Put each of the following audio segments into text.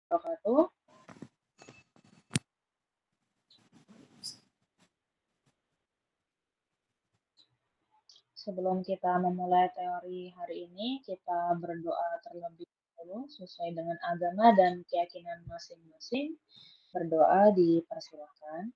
wabarakatuh. Sebelum kita memulai teori hari ini, kita berdoa terlebih dahulu sesuai dengan agama dan keyakinan masing-masing. Berdoa dipersilakan.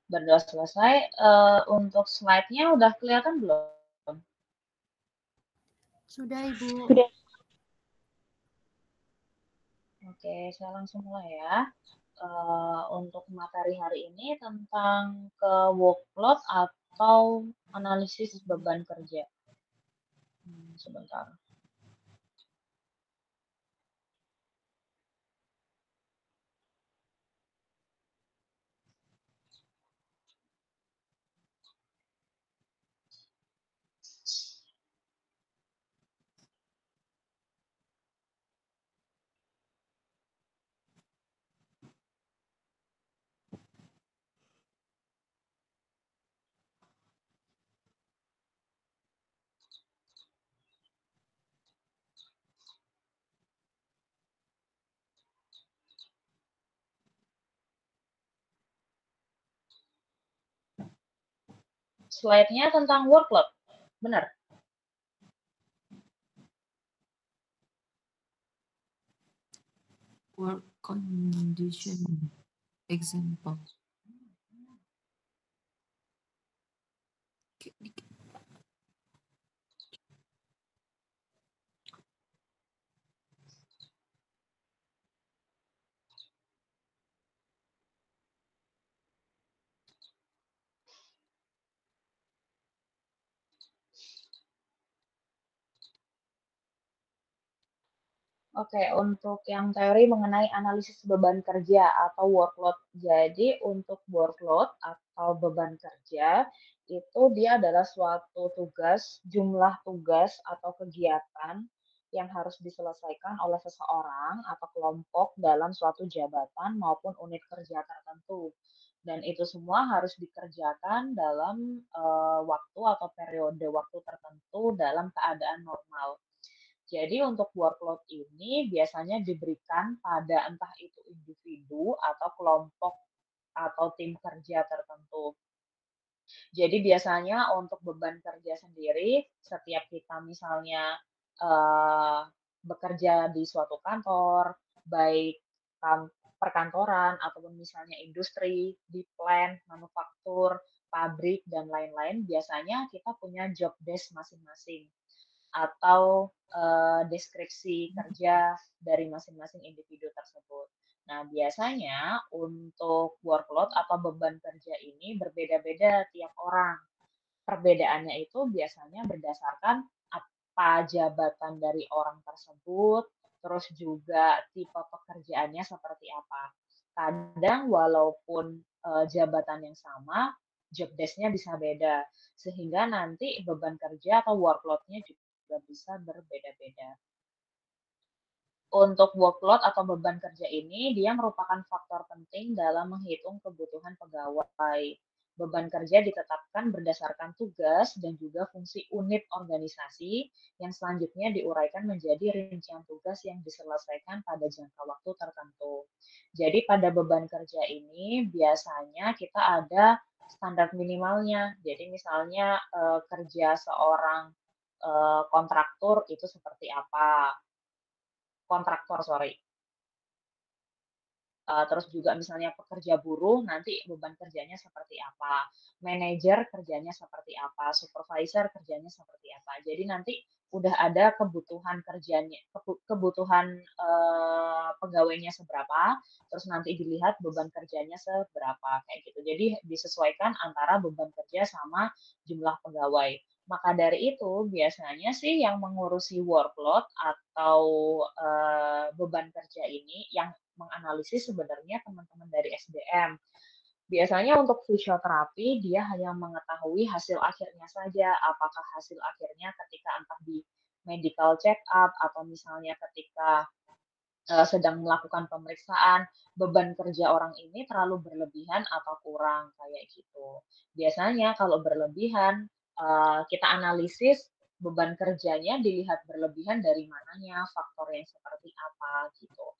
Berdoa selesai. Untuk slide-nya udah kelihatan belum? Sudah, Ibu. Sudah. Oke, saya langsung mulai ya. Untuk materi hari ini tentang ke workload atau analisis beban kerja. Sebentar. Slide-nya tentang workload, benar? Work condition example. Oke, untuk yang teori mengenai analisis beban kerja atau workload. Jadi, untuk workload atau beban kerja itu dia adalah suatu tugas, jumlah tugas atau kegiatan yang harus diselesaikan oleh seseorang atau kelompok dalam suatu jabatan maupun unit kerja tertentu. Dan itu semua harus dikerjakan dalam waktu atau periode waktu tertentu dalam keadaan normal. Jadi untuk workload ini biasanya diberikan pada entah itu individu atau kelompok atau tim kerja tertentu. Jadi biasanya untuk beban kerja sendiri, setiap kita misalnya eh, bekerja di suatu kantor, baik perkantoran ataupun misalnya industri, di plant, manufaktur, pabrik dan lain-lain, biasanya kita punya job desk masing-masing atau deskripsi kerja dari masing-masing individu tersebut. Nah, biasanya untuk workload atau beban kerja ini berbeda-beda tiap orang. Perbedaannya itu biasanya berdasarkan apa jabatan dari orang tersebut, terus juga tipe pekerjaannya seperti apa. Kadang walaupun jabatan yang sama, job desk-nya bisa beda, sehingga nanti beban kerja atau workload-nya juga bisa berbeda-beda. Untuk workload atau beban kerja ini, dia merupakan faktor penting dalam menghitung kebutuhan pegawai. Beban kerja ditetapkan berdasarkan tugas dan juga fungsi unit organisasi yang selanjutnya diuraikan menjadi rincian tugas yang diselesaikan pada jangka waktu tertentu. Jadi pada beban kerja ini biasanya kita ada standar minimalnya. Jadi misalnya kerja seorang kontraktur itu seperti apa, kontraktor sorry. Terus juga misalnya pekerja buruh nanti beban kerjanya seperti apa, manajer kerjanya seperti apa, supervisor kerjanya seperti apa. Jadi nanti udah ada kebutuhan kerjanya, kebutuhan pegawainya seberapa, terus nanti dilihat beban kerjanya seberapa kayak gitu. Jadi disesuaikan antara beban kerja sama jumlah pegawai. Maka dari itu biasanya sih yang mengurusi workload atau beban kerja ini yang menganalisis sebenarnya teman-teman dari SDM. Biasanya untuk fisioterapi dia hanya mengetahui hasil akhirnya saja, apakah hasil akhirnya ketika entah di medical check up atau misalnya ketika sedang melakukan pemeriksaan, beban kerja orang ini terlalu berlebihan atau kurang kayak gitu. Biasanya kalau berlebihan, kita analisis beban kerjanya dilihat berlebihan dari mananya, faktor yang seperti apa gitu.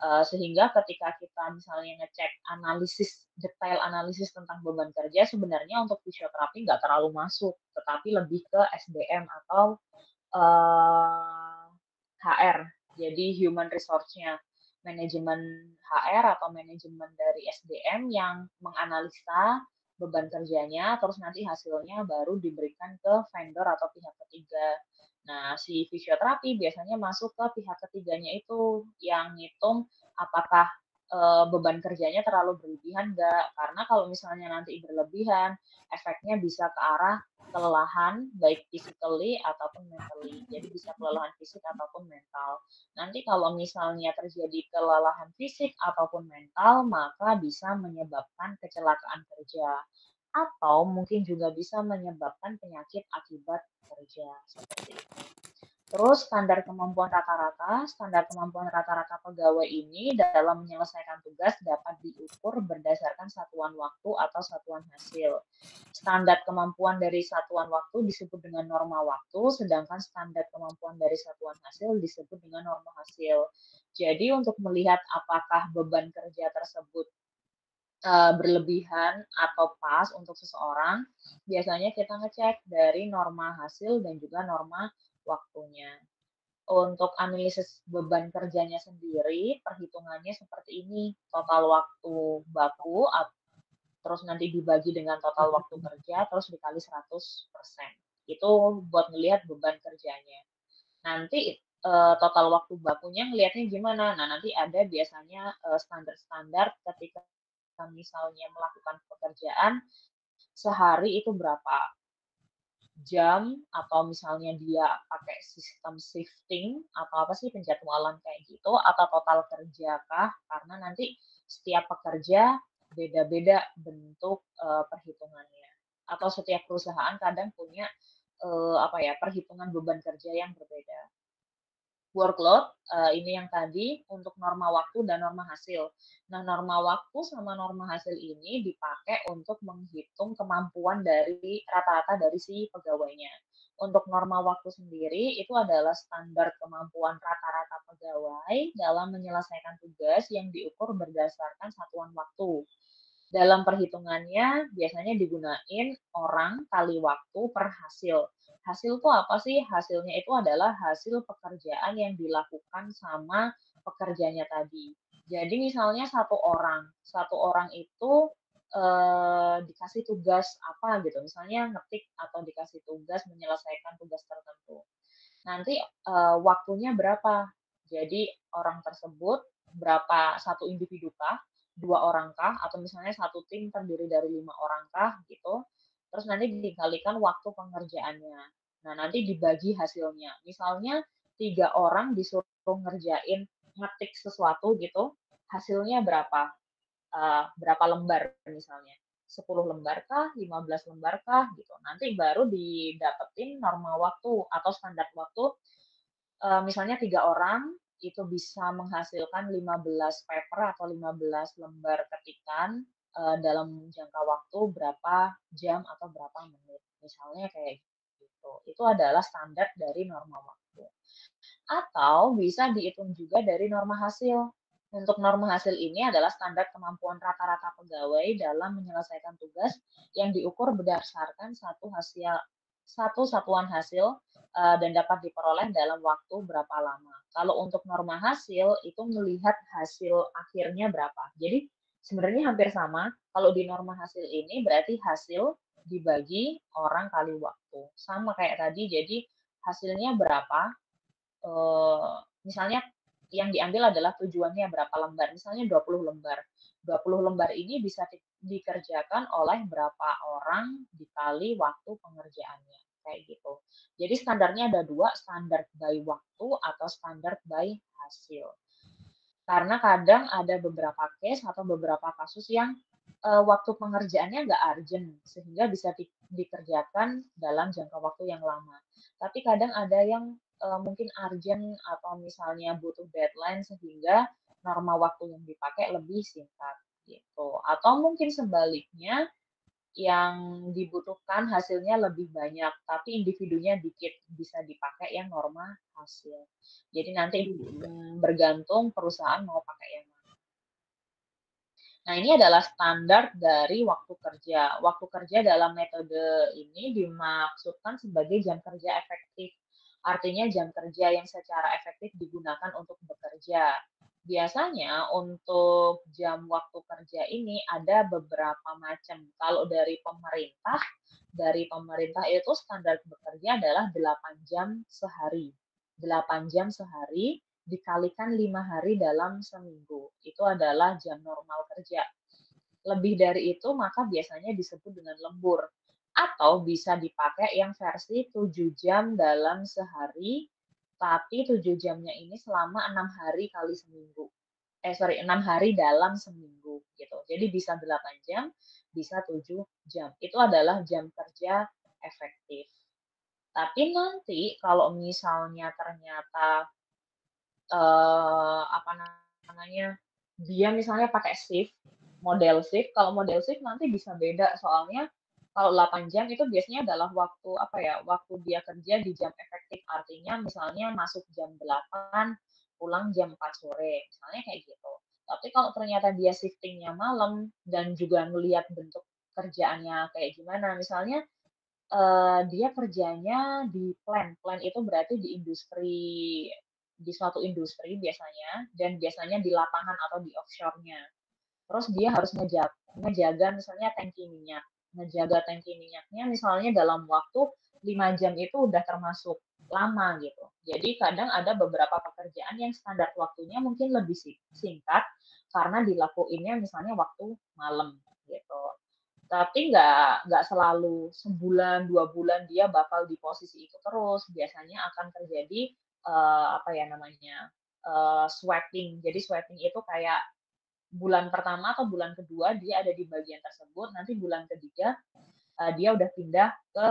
Sehingga ketika kita misalnya ngecek analisis, detail analisis tentang beban kerja, sebenarnya untuk fisioterapi nggak terlalu masuk, tetapi lebih ke SDM atau HR, jadi human resource-nya, manajemen HR atau manajemen dari SDM yang menganalisa beban kerjanya, terus nanti hasilnya baru diberikan ke vendor atau pihak ketiga. Nah, si fisioterapi biasanya masuk ke pihak ketiganya itu yang ngitung apakah beban kerjanya terlalu berlebihan enggak. Karena kalau misalnya nanti berlebihan, efeknya bisa ke arah kelelahan, baik physically ataupun mentally. Jadi bisa kelelahan fisik ataupun mental. Nanti kalau misalnya terjadi kelelahan fisik ataupun mental, maka bisa menyebabkan kecelakaan kerja. Atau mungkin juga bisa menyebabkan penyakit akibat kerja, seperti itu. Terus standar kemampuan rata-rata pegawai ini dalam menyelesaikan tugas dapat diukur berdasarkan satuan waktu atau satuan hasil. Standar kemampuan dari satuan waktu disebut dengan norma waktu, sedangkan standar kemampuan dari satuan hasil disebut dengan norma hasil. Jadi untuk melihat apakah beban kerja tersebut berlebihan atau pas untuk seseorang, biasanya kita ngecek dari norma hasil dan juga norma waktunya. Untuk analisis beban kerjanya sendiri, perhitungannya seperti ini, total waktu baku, terus nanti dibagi dengan total waktu kerja, terus dikali 100%. Itu buat ngelihat beban kerjanya. Nanti total waktu bakunya ngelihatnya gimana? Nah, nanti ada biasanya standar-standar ketika misalnya melakukan pekerjaan sehari itu berapa jam atau misalnya dia pakai sistem shifting atau apa sih penjadwalan kayak gitu atau total kerja kah? Karena nanti setiap pekerja beda-beda bentuk perhitungannya. Atau setiap perusahaan kadang punya apa ya perhitungan beban kerja yang berbeda. Workload, ini yang tadi untuk norma waktu dan norma hasil. Nah, norma waktu sama norma hasil ini dipakai untuk menghitung kemampuan dari rata-rata dari si pegawainya. Untuk norma waktu sendiri itu adalah standar kemampuan rata-rata pegawai dalam menyelesaikan tugas yang diukur berdasarkan satuan waktu. Dalam perhitungannya biasanya digunain orang kali waktu per hasil. Hasil itu apa sih? Hasilnya itu adalah hasil pekerjaan yang dilakukan sama pekerjanya tadi. Jadi misalnya satu orang itu dikasih tugas apa gitu, misalnya ngetik atau dikasih tugas menyelesaikan tugas tertentu. Nanti waktunya berapa? Jadi orang tersebut berapa satu individu kah, dua orang kah, atau misalnya satu tim terdiri dari 5 orang kah gitu. Terus nanti dikalikan waktu pengerjaannya. Nah nanti dibagi hasilnya. Misalnya 3 orang disuruh ngerjain ngetik sesuatu gitu, hasilnya berapa? Berapa lembar misalnya. 10 lembar kah, 15 lembar kah gitu. Nanti baru didapetin normal waktu atau standar waktu misalnya 3 orang itu bisa menghasilkan 15 paper atau 15 lembar ketikan. dalam jangka waktu berapa jam atau berapa menit, misalnya kayak gitu. Itu adalah standar dari norma waktu. Atau bisa dihitung juga dari norma hasil. Untuk norma hasil ini adalah standar kemampuan rata-rata pegawai dalam menyelesaikan tugas yang diukur berdasarkan satu satuan hasil dan dapat diperoleh dalam waktu berapa lama. Kalau untuk norma hasil itu melihat hasil akhirnya berapa. Jadi sebenarnya hampir sama. Kalau di norma hasil ini berarti hasil dibagi orang kali waktu. Sama kayak tadi, jadi hasilnya berapa, misalnya yang diambil adalah tujuannya berapa lembar, misalnya 20 lembar. 20 lembar ini bisa dikerjakan oleh berapa orang dikali waktu pengerjaannya, kayak gitu. Jadi standarnya ada dua, standar by waktu atau standar by hasil. Karena kadang ada beberapa case atau beberapa kasus yang waktu pengerjaannya nggak urgent, sehingga bisa dikerjakan dalam jangka waktu yang lama. Tapi kadang ada yang mungkin urgent atau misalnya butuh deadline sehingga norma waktu yang dipakai lebih singkat gitu. Atau mungkin sebaliknya yang dibutuhkan hasilnya lebih banyak, tapi individunya dikit, bisa dipakai yang norma hasil. Jadi nanti bergantung perusahaan mau pakai yang mana. Nah, ini adalah standar dari waktu kerja. Waktu kerja dalam metode ini dimaksudkan sebagai jam kerja efektif. Artinya jam kerja yang secara efektif digunakan untuk bekerja. Biasanya untuk jam waktu kerja ini ada beberapa macam. Kalau dari pemerintah itu standar bekerja adalah 8 jam sehari. 8 jam sehari dikalikan 5 hari dalam seminggu. Itu adalah jam normal kerja. Lebih dari itu maka biasanya disebut dengan lembur. Atau bisa dipakai yang versi 7 jam dalam sehari, tapi 7 jamnya ini selama 6 hari kali seminggu. 6 hari dalam seminggu gitu. Jadi bisa 8 jam, bisa 7 jam. Itu adalah jam kerja efektif. Tapi nanti kalau misalnya ternyata apa namanya, dia misalnya pakai shift, model shift, kalau model shift nanti bisa beda soalnya kalau 8 jam itu biasanya adalah waktu apa ya, waktu dia kerja di jam efektif. Artinya misalnya masuk jam 8, pulang jam 4 sore, misalnya kayak gitu. Tapi kalau ternyata dia shiftingnya malam dan juga melihat bentuk kerjaannya kayak gimana, misalnya dia kerjanya di plant. Plant itu berarti di industri, di suatu industri biasanya, dan biasanya di lapangan atau di offshore-nya. Terus dia harus ngejaga misalnya tangki minyak. Ngejaga tangki minyaknya misalnya dalam waktu 5 jam itu udah termasuk lama gitu. Jadi kadang ada beberapa pekerjaan yang standar waktunya mungkin lebih singkat karena dilakuinnya misalnya waktu malam gitu. Tapi nggak selalu sebulan, 2 bulan dia bakal di posisi itu terus. Biasanya akan terjadi, apa ya namanya, swapping. Jadi swapping itu kayak bulan pertama atau bulan kedua dia ada di bagian tersebut, nanti bulan ketiga dia udah pindah ke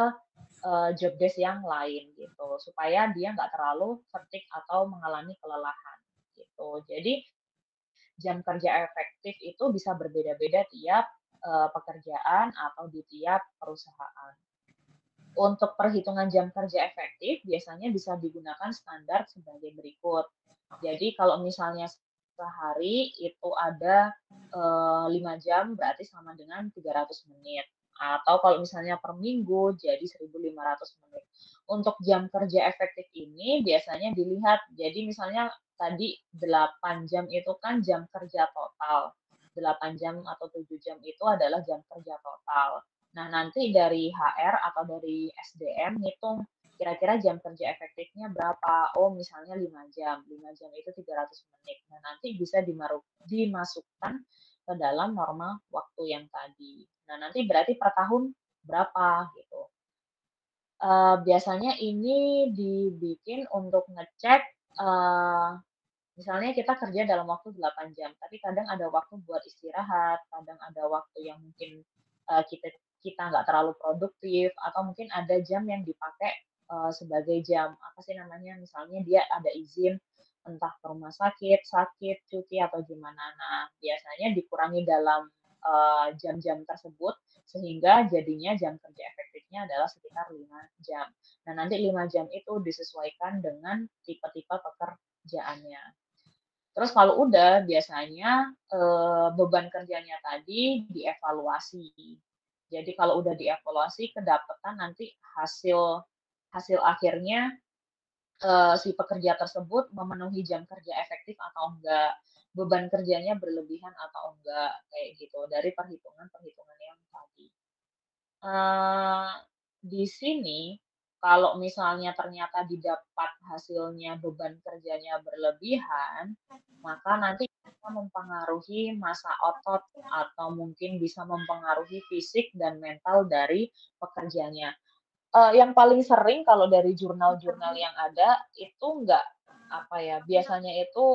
job desk yang lain gitu, supaya dia nggak terlalu fatigue atau mengalami kelelahan gitu. Jadi jam kerja efektif itu bisa berbeda-beda tiap pekerjaan atau di tiap perusahaan. Untuk perhitungan jam kerja efektif biasanya bisa digunakan standar sebagai berikut. Jadi kalau misalnya sehari itu ada 5 jam berarti sama dengan 300 menit. Atau kalau misalnya per minggu jadi 1.500 menit. Untuk jam kerja efektif ini biasanya dilihat, jadi misalnya tadi 8 jam itu kan jam kerja total. 8 jam atau 7 jam itu adalah jam kerja total. Nah, nanti dari HR atau dari SDM ngitung kira-kira jam kerja efektifnya berapa. Oh, misalnya 5 jam. 5 jam itu 300 menit. Nah, nanti bisa dimasukkan ke dalam norma waktu yang tadi. Nah, nanti berarti per tahun berapa gitu. Biasanya ini dibikin untuk ngecek, misalnya kita kerja dalam waktu 8 jam, tapi kadang ada waktu buat istirahat, kadang ada waktu yang mungkin kita kita nggak terlalu produktif, atau mungkin ada jam yang dipakai sebagai jam apa sih namanya, misalnya dia ada izin entah ke rumah sakit, sakit, cuti atau gimana. Nah, biasanya dikurangi dalam jam-jam tersebut, sehingga jadinya jam kerja efektifnya adalah sekitar 5 jam. Nah, nanti 5 jam itu disesuaikan dengan tipe-tipe pekerjaannya. Terus kalau udah biasanya, beban kerjanya tadi dievaluasi. Jadi kalau udah dievaluasi kedapatan nanti hasil hasil akhirnya, si pekerja tersebut memenuhi jam kerja efektif atau enggak, beban kerjanya berlebihan atau enggak, kayak gitu dari perhitungan-perhitungan yang tadi. Eee, di sini kalau misalnya ternyata didapat hasilnya beban kerjanya berlebihan, maka nanti bisa mempengaruhi masa otot atau mungkin bisa mempengaruhi fisik dan mental dari pekerjanya. Yang paling sering kalau dari jurnal-jurnal yang ada, itu nggak, apa ya, biasanya itu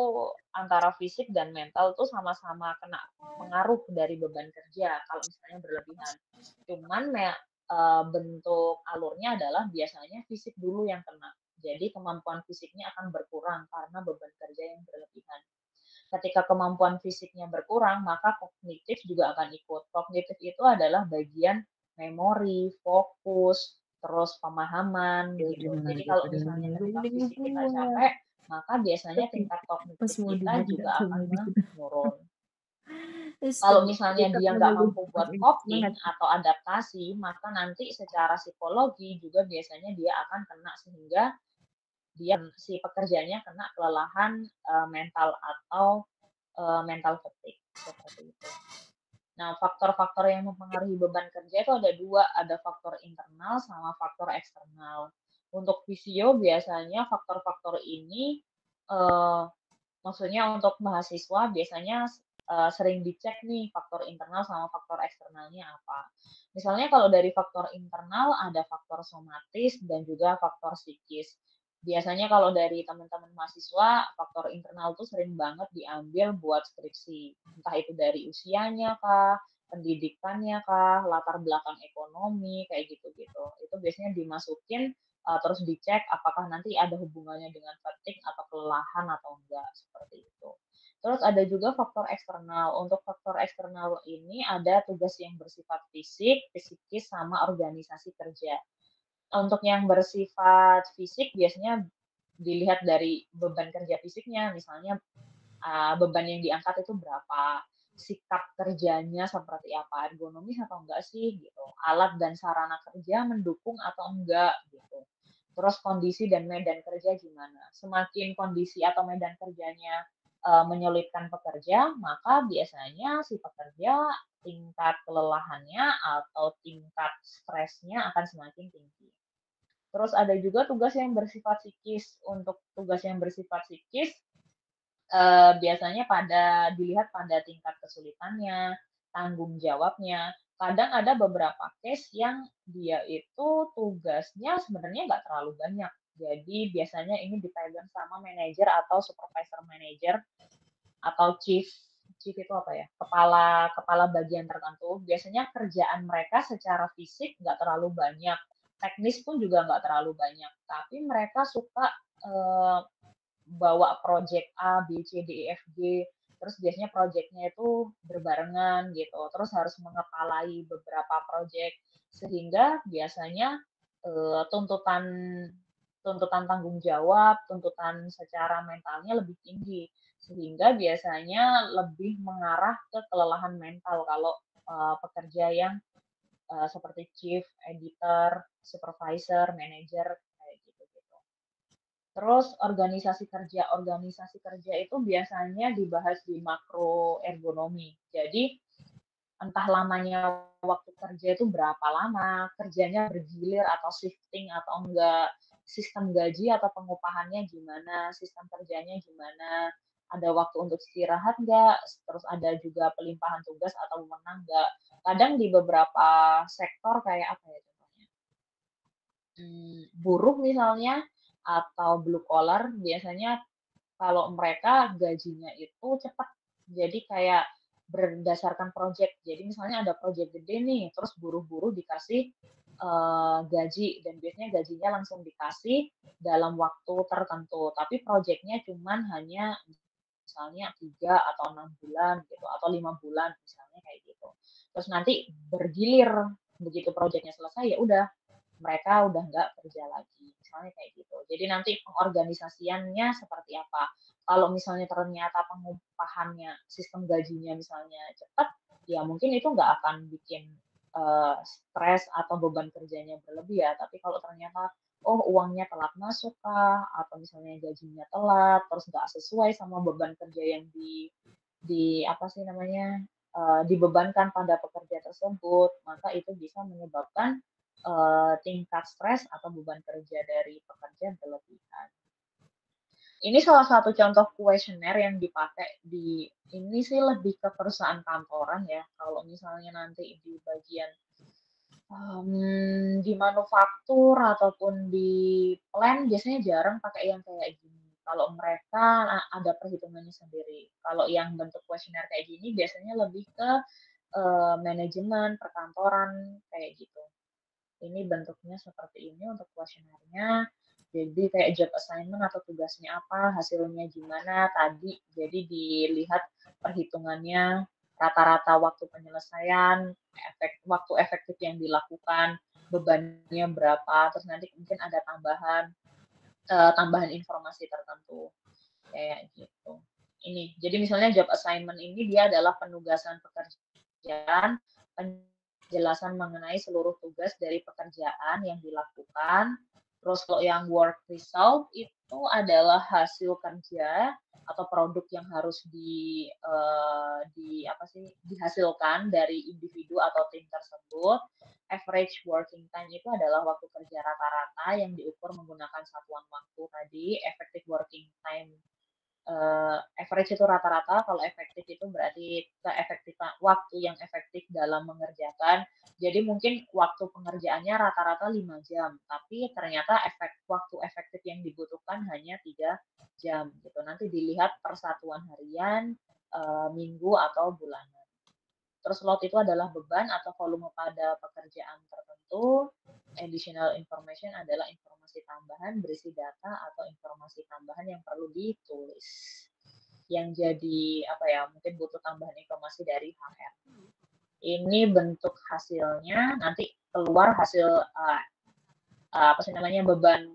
antara fisik dan mental tuh sama-sama kena pengaruh dari beban kerja kalau misalnya berlebihan. Cuman bentuk alurnya adalah biasanya fisik dulu yang kena. Jadi kemampuan fisiknya akan berkurang karena beban kerja yang berlebihan. Ketika kemampuan fisiknya berkurang, maka kognitif juga akan ikut. Kognitif itu adalah bagian memori, fokus, terus pemahaman Itu di gitu. mana Jadi lagi kalau pada misalnya ketika ngelilingin fisik kita gua. capek, maka biasanya Tapi tingkat pas kognitif mau kita dimandiin juga sama akan dia. menurun. Kalau Astaga, misalnya dekat dia nggak mengeluh, mampu buat masih coping semangat. atau adaptasi, maka nanti secara psikologi juga biasanya dia akan kena sehingga dia si pekerjanya kena kelelahan, mental atau, mental fatigue, seperti itu. Nah, faktor-faktor yang mempengaruhi beban kerja itu ada 2, ada faktor internal sama faktor eksternal. Untuk fisio biasanya faktor-faktor ini, eee, maksudnya untuk mahasiswa biasanya, sering dicek nih faktor internal sama faktor eksternalnya apa. Misalnya kalau dari faktor internal ada faktor somatis dan juga faktor psikis. Biasanya kalau dari teman-teman mahasiswa, faktor internal tuh sering banget diambil buat skripsi. Entah itu dari usianya kah, pendidikannya kah, latar belakang ekonomi, kayak gitu-gitu. Itu biasanya dimasukin, terus dicek apakah nanti ada hubungannya dengan fatigue atau kelelahan atau enggak, seperti itu. Terus ada juga faktor eksternal. Untuk faktor eksternal ini ada tugas yang bersifat fisik, psikis, sama organisasi kerja. Untuk yang bersifat fisik biasanya dilihat dari beban kerja fisiknya, misalnya beban yang diangkat itu berapa, sikap kerjanya seperti apa, ergonomis atau enggak sih gitu, alat dan sarana kerja mendukung atau enggak gitu. Terus kondisi dan medan kerja gimana. Semakin kondisi atau medan kerjanya menyulitkan pekerja, maka biasanya si pekerja tingkat kelelahannya atau tingkat stresnya akan semakin tinggi. Terus ada juga tugas yang bersifat psikis. Untuk tugas yang bersifat psikis, biasanya dilihat pada tingkat kesulitannya, tanggung jawabnya. Kadang ada beberapa case yang dia itu tugasnya sebenarnya nggak terlalu banyak. Jadi biasanya ini dipegang sama manajer atau supervisor manager atau chief chief itu apa ya? Kepala kepala bagian tertentu. Biasanya kerjaan mereka secara fisik nggak terlalu banyak, teknis pun juga nggak terlalu banyak, tapi mereka suka, eee, bawa project A, B, C, D, E, F, G, terus biasanya projeknya itu berbarengan gitu, terus harus mengepalai beberapa project, sehingga biasanya, tuntutan tuntutan tanggung jawab, tuntutan secara mentalnya lebih tinggi, sehingga biasanya lebih mengarah ke kelelahan mental kalau, pekerja yang, seperti chief, editor, supervisor, manager, kayak gitu-gitu. Terus organisasi kerja itu biasanya dibahas di makro ergonomi. Jadi, entah lamanya waktu kerja itu berapa lama, kerjanya bergilir atau shifting atau enggak, sistem gaji atau pengupahannya gimana, sistem kerjanya gimana, ada waktu untuk istirahat enggak, terus ada juga pelimpahan tugas atau wewenang enggak. Kadang di beberapa sektor kayak apa ya contohnya, buruh misalnya atau blue collar biasanya kalau mereka gajinya itu cepat. Jadi kayak berdasarkan project. Jadi misalnya ada project gede nih, terus buruh-buruh dikasih, gaji dan biasanya gajinya langsung dikasih dalam waktu tertentu, tapi project-nya cuman hanya misalnya 3 atau 6 bulan gitu, atau 5 bulan misalnya kayak gitu. Terus nanti bergilir, begitu proyeknya selesai ya udah mereka udah nggak kerja lagi, misalnya kayak gitu. Jadi nanti pengorganisasiannya seperti apa. Kalau misalnya ternyata pengupahannya, sistem gajinya misalnya cepat, ya mungkin itu nggak akan bikin stres atau beban kerjanya berlebih ya. Tapi kalau ternyata oh uangnya telat masuk kah, atau misalnya gajinya telat, terus nggak sesuai sama beban kerja yang di apa sih namanya dibebankan pada pekerja tersebut, maka itu bisa menyebabkan tingkat stres atau beban kerja dari pekerja berlebihan. Ini salah satu contoh kuesioner yang dipakai di ini sih lebih ke perusahaan kantoran ya. Kalau misalnya nanti di bagian di manufaktur ataupun di plant biasanya jarang pakai yang kayak gini. Kalau mereka ada perhitungannya sendiri. Kalau yang bentuk kuesioner kayak gini biasanya lebih ke manajemen, perkantoran kayak gitu. Ini bentuknya seperti ini untuk kuesionernya. Jadi kayak job assignment atau tugasnya apa, hasilnya gimana tadi. Jadi dilihat perhitungannya, rata-rata waktu penyelesaian, waktu efektif yang dilakukan, bebannya berapa, terus nanti mungkin ada tambahan informasi tertentu kayak gitu. Ini, jadi misalnya job assignment ini dia adalah penugasan pekerjaan, penjelasan mengenai seluruh tugas dari pekerjaan yang dilakukan. Terus kalau yang work result itu adalah hasil kerja atau produk yang harus di apa sih dihasilkan dari individu atau tim tersebut. Average working time itu adalah waktu kerja rata-rata yang diukur menggunakan satuan waktu tadi. Effective working time average itu rata-rata, kalau efektif itu berarti keefektifan waktu yang efektif dalam mengerjakan. Jadi mungkin waktu pengerjaannya rata-rata 5 jam, tapi ternyata waktu efektif yang dibutuhkan hanya 3 jam gitu. Nanti dilihat persatuan harian, minggu atau bulanan. Terus load itu adalah beban atau volume pada pekerjaan tertentu. Additional information adalah informasi tambahan berisi data atau informasi tambahan yang perlu ditulis. Yang jadi apa ya, mungkin butuh tambahan informasi dari HR. Ini bentuk hasilnya, nanti keluar hasil apa sih namanya beban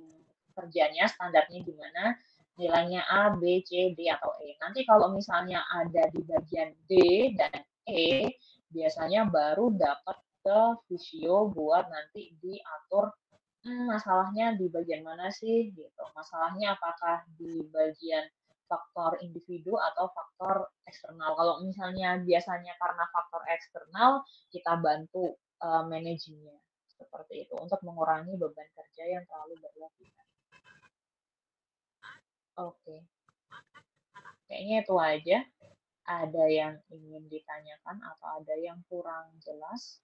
kerjanya, standarnya gimana, nilainya A, B, C, D, atau E. Nanti kalau misalnya ada di bagian D dan E, biasanya baru dapat ke visio buat nanti diatur masalahnya di bagian mana sih gitu. Masalahnya apakah di bagian faktor individu atau faktor eksternal. Kalau misalnya biasanya karena faktor eksternal, kita bantu manajernya seperti itu untuk mengurangi beban kerja yang terlalu berlebihan. Oke, kayaknya itu aja. Ada yang ingin ditanyakan atau ada yang kurang jelas?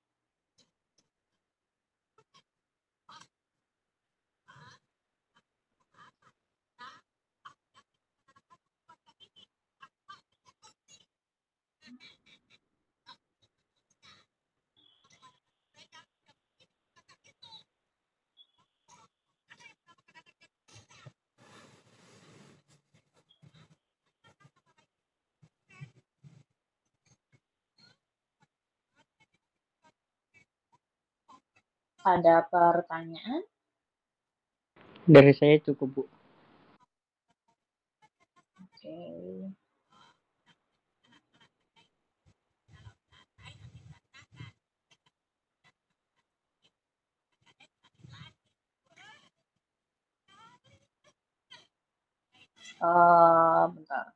Ada pertanyaan? Dari saya cukup, Bu. Oke. Bentar.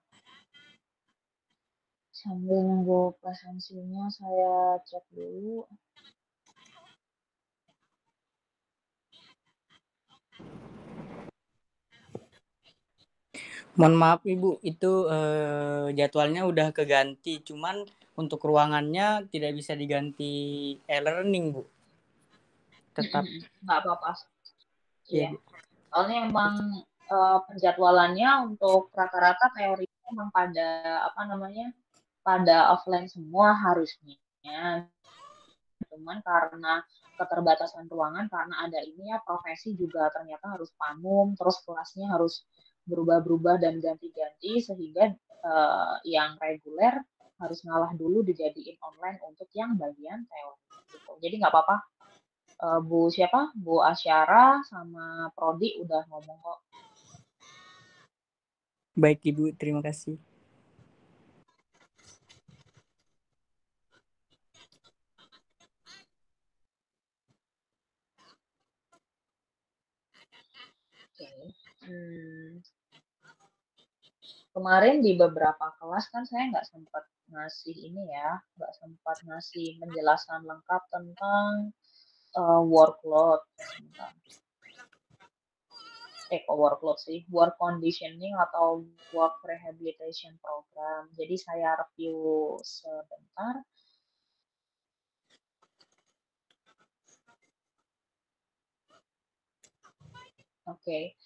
Sambil nunggu presensinya, saya cek dulu. Mohon maaf Ibu, itu jadwalnya udah keganti, cuman untuk ruangannya tidak bisa diganti e-learning, Bu. Tetap Nggak apa-apa. ya, Iya. Bu. Soalnya emang penjadwalannya untuk rata-rata teorinya emang pada apa namanya pada offline semua harusnya. Cuman karena keterbatasan ruangan karena ada ini ya profesi juga ternyata harus pamung, terus kelasnya harus berubah-berubah dan ganti-ganti sehingga yang reguler harus ngalah dulu dijadiin online untuk yang bagian teori gitu. Jadi nggak apa-apa, Bu Asyara sama Prodi udah ngomong kok. Baik Ibu, terima kasih. Oke. Kemarin di beberapa kelas kan saya nggak sempat ngasih ini ya, nggak sempat ngasih penjelasan lengkap tentang workload. Sebentar. Kok workload sih, work conditioning atau work rehabilitation program. Jadi saya review sebentar. Oke.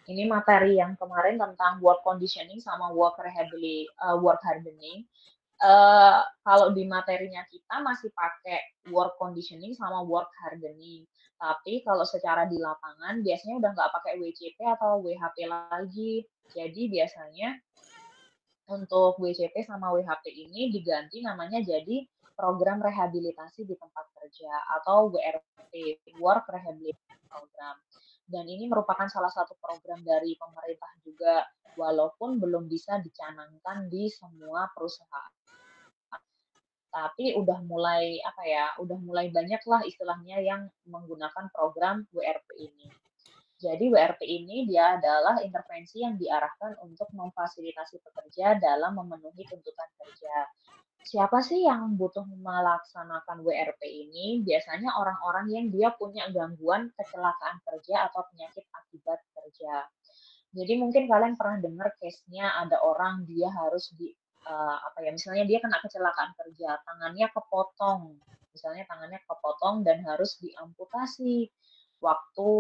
Ini materi yang kemarin tentang work conditioning sama work hardening. Kalau di materinya kita masih pakai work conditioning sama work hardening. Tapi kalau secara di lapangan biasanya udah nggak pakai WCP atau WHP lagi. Jadi biasanya untuk WCP sama WHP ini diganti namanya jadi program rehabilitasi di tempat kerja atau WRP, Work Rehabilitation Program. Dan ini merupakan salah satu program dari pemerintah juga, walaupun belum bisa dicanangkan di semua perusahaan. Tapi udah mulai banyak lah istilahnya yang menggunakan program WRP ini. Jadi WRP ini dia adalah intervensi yang diarahkan untuk memfasilitasi pekerja dalam memenuhi tuntutan kerja. Siapa sih yang butuh melaksanakan WRP ini? Biasanya orang-orang yang dia punya gangguan kecelakaan kerja atau penyakit akibat kerja. Jadi mungkin kalian pernah dengar case-nya ada orang dia harus misalnya dia kena kecelakaan kerja, tangannya kepotong. Misalnya tangannya kepotong dan harus diamputasi waktu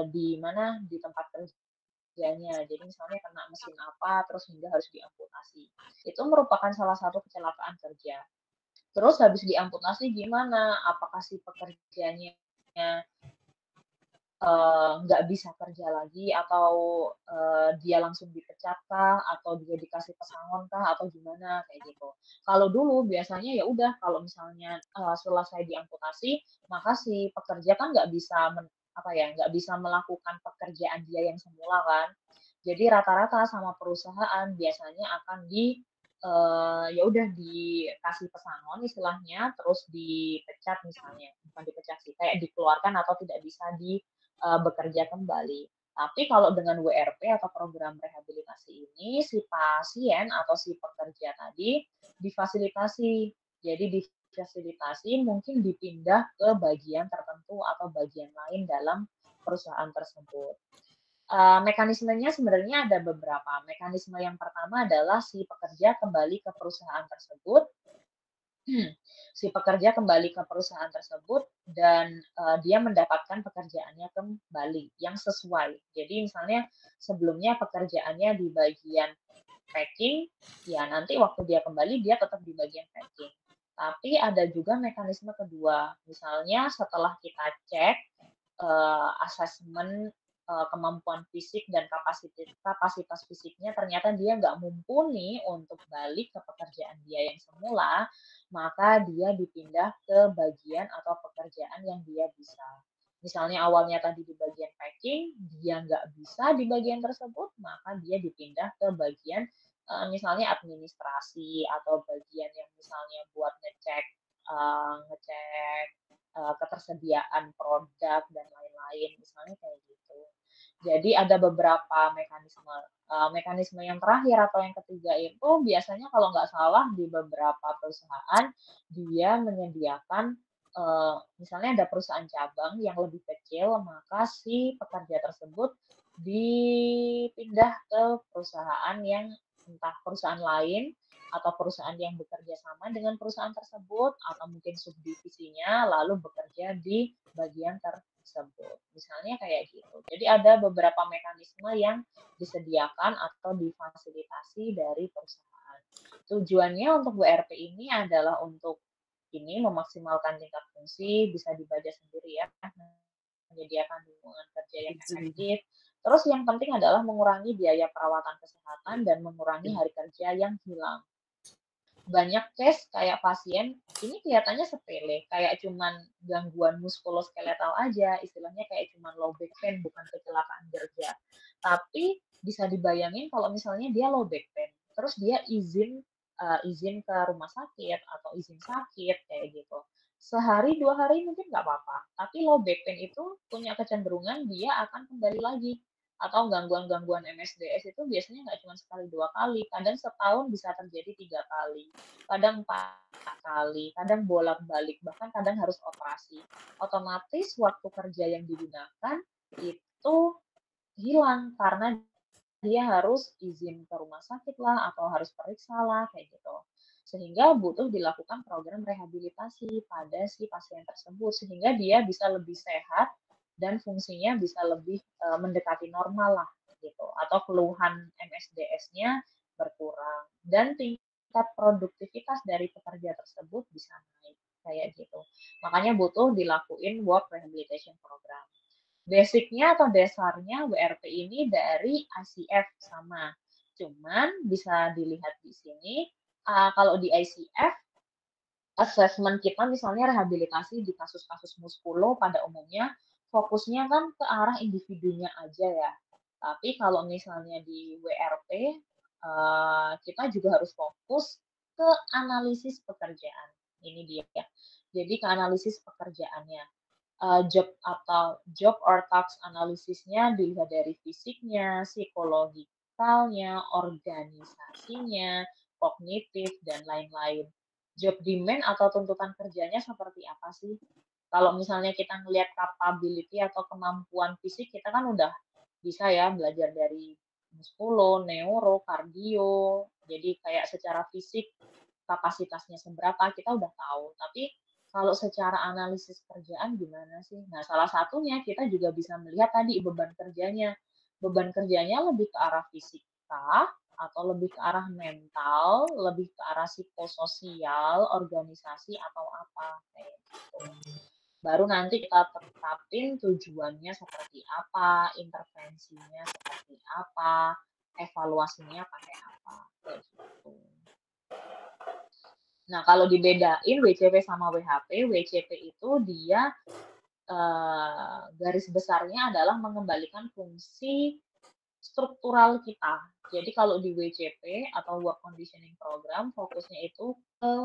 di tempat kerjanya. Jadi misalnya kena mesin apa terus hingga harus diamputasi. Itu merupakan salah satu kecelakaan kerja. Terus habis diamputasi gimana? Apakah si pekerjanya nggak bisa kerja lagi atau dia langsung dipecat kah atau dia dikasih pesangon kah atau gimana kayak gitu. Kalau dulu biasanya ya udah kalau misalnya selesai diamputasi maka si pekerja kan nggak bisa melakukan pekerjaan dia yang semula kan. Jadi rata-rata sama perusahaan biasanya akan ya udah dikasih pesangon istilahnya terus dipecat misalnya bukan dipecat sih kayak dikeluarkan atau tidak bisa bekerja kembali. Tapi kalau dengan WRP atau program rehabilitasi ini, si pasien atau si pekerja tadi difasilitasi. Jadi difasilitasi mungkin dipindah ke bagian tertentu atau bagian lain dalam perusahaan tersebut. Mekanismenya sebenarnya ada beberapa. Mekanisme yang pertama adalah si pekerja kembali ke perusahaan tersebut si pekerja kembali ke perusahaan tersebut dan dia mendapatkan pekerjaannya kembali yang sesuai. Jadi misalnya sebelumnya pekerjaannya di bagian packing, ya nanti waktu dia kembali dia tetap di bagian packing. Tapi ada juga mekanisme kedua, misalnya setelah kita cek asesmen kemampuan fisik dan kapasitas fisiknya ternyata dia nggak mumpuni untuk balik ke pekerjaan dia yang semula, maka dia dipindah ke bagian atau pekerjaan yang dia bisa. Misalnya awalnya tadi di bagian packing, dia nggak bisa di bagian tersebut, maka dia dipindah ke bagian misalnya administrasi atau bagian yang misalnya buat ngecek ketersediaan produk dan lain-lain, misalnya kayak gitu. Jadi ada beberapa mekanisme. Mekanisme yang terakhir atau yang ketiga itu biasanya kalau nggak salah di beberapa perusahaan dia menyediakan misalnya ada perusahaan cabang yang lebih kecil, maka si pekerja tersebut dipindah ke perusahaan yang entah perusahaan lain atau perusahaan yang bekerja sama dengan perusahaan tersebut atau mungkin subdivisinya lalu bekerja di bagian tersebut. Misalnya kayak gitu. Jadi ada beberapa mekanisme yang disediakan atau difasilitasi dari perusahaan. Tujuannya untuk WRP ini adalah untuk ini memaksimalkan tingkat fungsi, bisa dibaca sendiri ya, menyediakan lingkungan kerja yang efektif, Terus yang penting adalah mengurangi biaya perawatan kesehatan dan mengurangi hari kerja yang hilang. Banyak case kayak pasien ini kelihatannya sepele, kayak cuman gangguan muskuloskeletal aja, istilahnya kayak cuman low back pain, bukan kecelakaan kerja. Tapi bisa dibayangin kalau misalnya dia low back pain, terus dia izin ke rumah sakit atau izin sakit kayak gitu. Sehari 2 hari mungkin nggak apa-apa, tapi low back pain itu punya kecenderungan dia akan kembali lagi, atau gangguan-gangguan MSDS itu biasanya nggak cuma sekali 2 kali, kadang setahun bisa terjadi 3 kali, kadang 4 kali, kadang bolak-balik, bahkan kadang harus operasi. Otomatis waktu kerja yang digunakan itu hilang karena dia harus izin ke rumah sakit lah atau harus periksa lah kayak gitu. Sehingga butuh dilakukan program rehabilitasi pada si pasien tersebut sehingga dia bisa lebih sehat dan fungsinya bisa lebih mendekati normal lah gitu, atau keluhan MSDS-nya berkurang dan tingkat produktivitas dari pekerja tersebut bisa naik kayak gitu. Makanya butuh dilakuin work rehabilitation program. Basicnya atau dasarnya WRP ini dari ICF sama. Cuman bisa dilihat di sini, kalau di ICF, assessment kita misalnya rehabilitasi di kasus-kasus muskulo pada umumnya fokusnya kan ke arah individunya aja ya. Tapi kalau misalnya di WRP, kita juga harus fokus ke analisis pekerjaan. Ini dia. Jadi ke analisis pekerjaannya. Job or task analisisnya dilihat dari fisiknya, psikologikalnya, organisasinya, kognitif, dan lain-lain. Job demand atau tuntutan kerjanya seperti apa sih? Kalau misalnya kita ngelihat capability atau kemampuan fisik, kita kan udah bisa ya belajar dari muskulo, neuro, kardio. Jadi kayak secara fisik kapasitasnya seberapa kita udah tahu. Tapi kalau secara analisis kerjaan gimana sih? Nah, salah satunya kita juga bisa melihat tadi beban kerjanya. Beban kerjanya lebih ke arah fisik kah? Atau lebih ke arah mental, lebih ke arah psikososial, organisasi, atau apa kayak gitu. Baru nanti kita tetapin tujuannya seperti apa, intervensinya seperti apa, evaluasinya pakai apa, kayak gitu. Nah, kalau dibedain WCP sama WHP, WCP itu dia garis besarnya adalah mengembalikan fungsi struktural kita. Jadi kalau di WCP atau Work Conditioning Program, fokusnya itu ke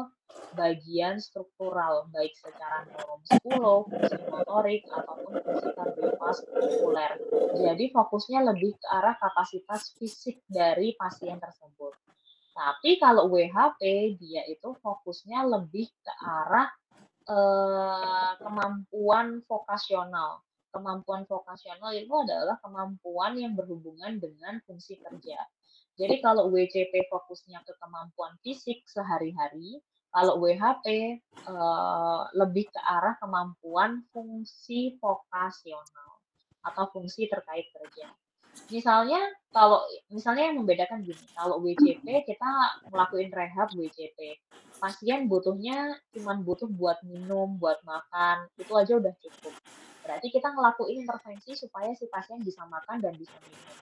bagian struktural, baik secara neuromuskulo, fungsi motorik, ataupun fungsi kardiovaskuler. Jadi fokusnya lebih ke arah kapasitas fisik dari pasien tersebut. Tapi kalau WHP, dia itu fokusnya lebih ke arah kemampuan vokasional. Kemampuan vokasional itu adalah kemampuan yang berhubungan dengan fungsi kerja. Jadi kalau WCP fokusnya ke kemampuan fisik sehari-hari, kalau WHP lebih ke arah kemampuan fungsi vokasional atau fungsi terkait kerja. Misalnya yang membedakan gini, kalau WCP kita ngelakuin rehab WCP, pasien butuhnya cuma butuh buat minum, buat makan, itu aja udah cukup. Berarti kita ngelakuin intervensi supaya si pasien bisa makan dan bisa minum.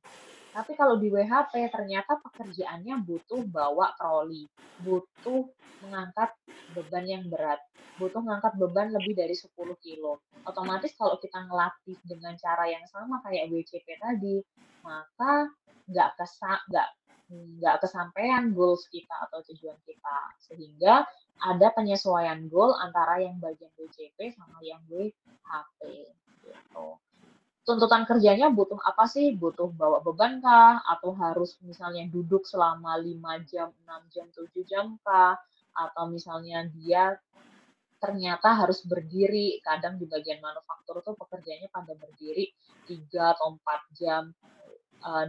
Tapi kalau di WHP ternyata pekerjaannya butuh bawa troli, butuh mengangkat beban yang berat, butuh mengangkat beban lebih dari 10 kilo. Otomatis kalau kita ngelatih dengan cara yang sama kayak WCP tadi, maka nggak kesampaian goals kita atau tujuan kita. Sehingga ada penyesuaian goal antara yang bagian WCP sama yang WHP gitu. Tuntutan kerjanya butuh apa sih? Butuh bawa beban kah? Atau harus misalnya duduk selama 5 jam, 6 jam, 7 jam kah? Atau misalnya dia ternyata harus berdiri, kadang di bagian manufaktur tuh pekerjanya pada berdiri 3 atau 4 jam.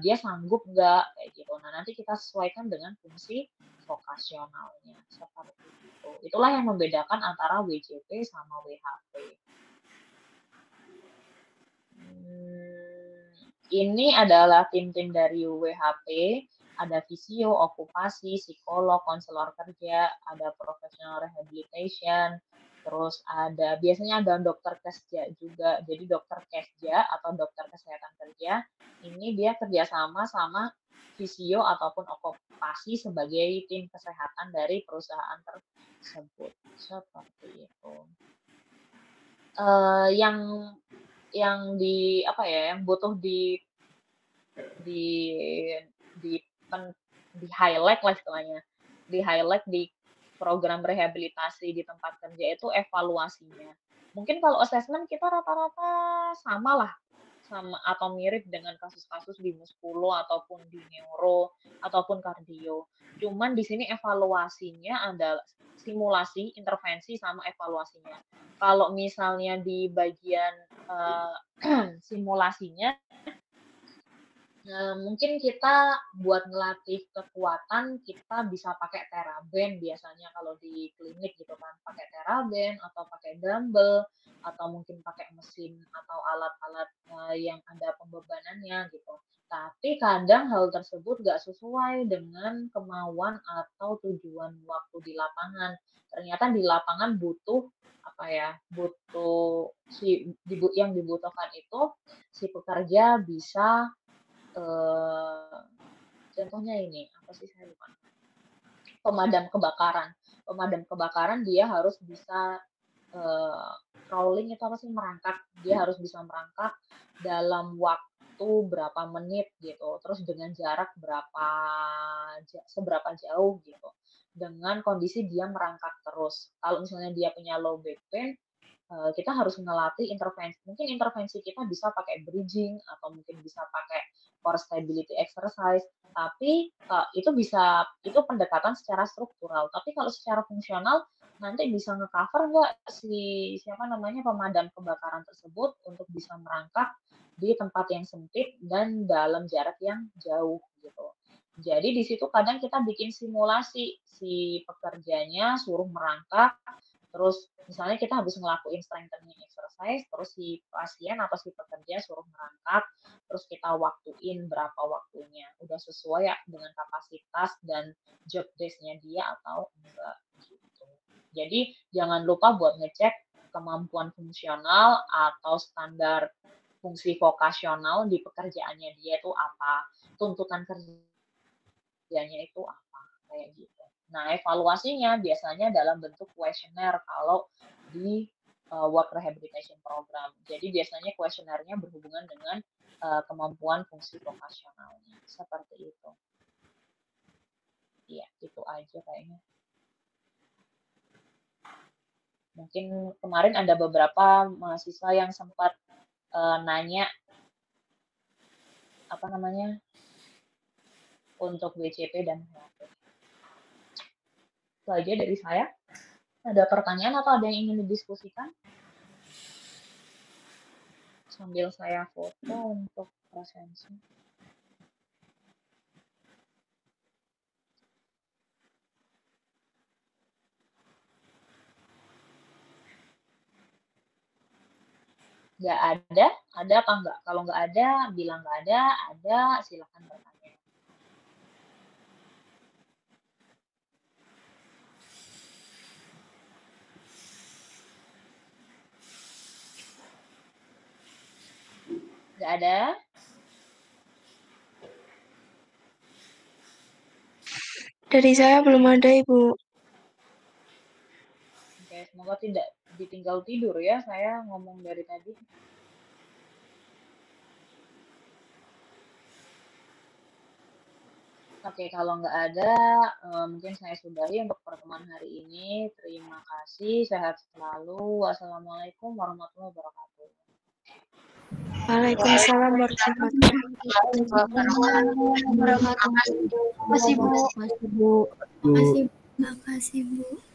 Dia sanggup nggak? Kayak gitu. Nah, nanti kita sesuaikan dengan fungsi vokasionalnya. Seperti itu. Itulah yang membedakan antara WCP sama WHP. Ini adalah tim-tim dari WHP, ada fisio, okupasi, psikolog, konselor kerja, ada professional rehabilitation, terus biasanya ada dokter kesja juga, jadi dokter kesja atau dokter kesehatan kerja, ini dia kerjasama sama fisio ataupun okupasi sebagai tim kesehatan dari perusahaan tersebut. Seperti itu. Yang butuh di highlight lah istilahnya, di highlight di program rehabilitasi di tempat kerja itu evaluasinya. Mungkin kalau assessment kita rata-rata sama lah, sama atau mirip dengan kasus-kasus di muskulo ataupun di neuro ataupun kardio. Cuman di sini evaluasinya adalah simulasi, intervensi sama evaluasinya. Kalau misalnya di bagian simulasinya, mungkin kita buat ngelatih kekuatan kita bisa pakai TheraBand biasanya kalau di klinik gitu kan, pakai TheraBand atau pakai dumbbell atau mungkin pakai mesin atau alat-alat yang ada pembebanannya gitu. Tapi kadang hal tersebut nggak sesuai dengan kemauan atau tujuan waktu di lapangan. Ternyata di lapangan butuh yang dibutuhkan itu si pekerja bisa contohnya ini apa sih, saya lupa. Pemadam kebakaran dia harus bisa crawling, itu apa sih, merangkak. Dia harus bisa merangkak dalam waktu berapa menit gitu, terus dengan jarak seberapa jauh gitu, dengan kondisi dia merangkak terus. Kalau misalnya dia punya low back pain, kita harus ngelatih intervensi. Mungkin intervensi kita bisa pakai bridging atau mungkin bisa pakai core stability exercise. Tapi itu pendekatan secara struktural. Tapi kalau secara fungsional nanti bisa nge-cover nggak pemadam kebakaran tersebut untuk bisa merangkak di tempat yang sempit dan dalam jarak yang jauh gitu. Jadi di situ kadang kita bikin simulasi, si pekerjanya suruh merangkak, terus misalnya kita habis ngelakuin strengthening exercise, terus si pasien atau si pekerja suruh merangkak, terus kita waktuin berapa waktunya, udah sesuai ya dengan kapasitas dan job desk-nya dia atau enggak gitu. Jadi jangan lupa buat ngecek kemampuan fungsional atau standar fungsi vokasional di pekerjaannya dia itu apa, tuntutan kerjanya itu apa, kayak gitu. Nah, evaluasinya biasanya dalam bentuk kuesioner kalau di work rehabilitation program. Jadi biasanya kuesionernya berhubungan dengan kemampuan fungsi vokasionalnya. Seperti itu. Iya, itu aja kayaknya. Mungkin kemarin ada beberapa mahasiswa yang sempat nanya untuk WCP dan HLP. Itu aja dari saya. Ada pertanyaan atau ada yang ingin didiskusikan? Sambil saya foto untuk presensi. Nggak ada? Ada apa enggak? Kalau nggak ada, bilang nggak ada, silakan bertanya. Nggak ada? Dari saya belum ada, Ibu. Oke, semoga tidak ditinggal tidur ya, saya ngomong dari tadi. Oke, kalau nggak ada, mungkin saya sudahi untuk pertemuan hari ini. Terima kasih, sehat selalu. Wassalamualaikum warahmatullahi wabarakatuh. Waalaikumsalam warahmatullahi wabarakatuh. Terima kasih, Bu. Terima kasih, Bu. Terima kasih, Bu.